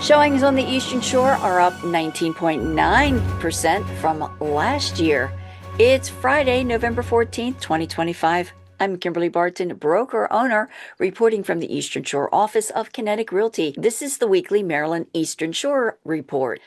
Showings on the Eastern Shore are up 19.9% from last year. It's Friday, November 14th, 2025. I'm Kimberly Barton, broker owner, reporting from the Eastern Shore office of Kinetic Realty. This is the weekly Maryland Eastern Shore report.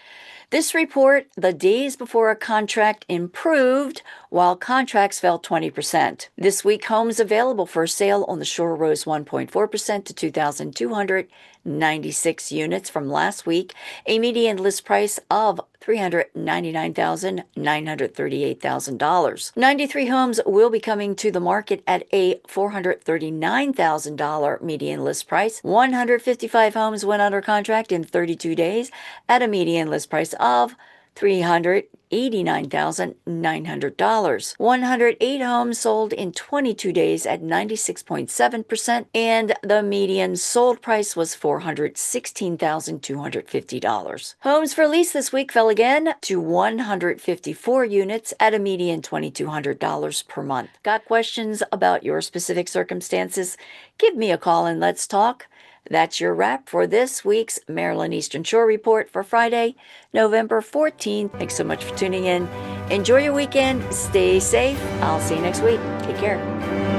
This report, the days before a contract improved, while contracts fell 20%. This week, homes available for sale on the shore rose 1.4% to 2,296 units from last week, a median list price of $399,938. 93 homes will be coming to the market at a $439,000 median list price. 155 homes went under contract in 32 days at a median list price of $389,900. 108 homes sold in 22 days at 96.7%, and the median sold price was $416,250. Homes for lease this week fell again to 154 units at a median $2,200 per month. Got questions about your specific circumstances? Give me a call and let's talk. That's your wrap for this week's Maryland Eastern Shore Report for Friday, November 14th. Thanks so much for tuning in. Enjoy your weekend. Stay safe. I'll see you next week. Take care.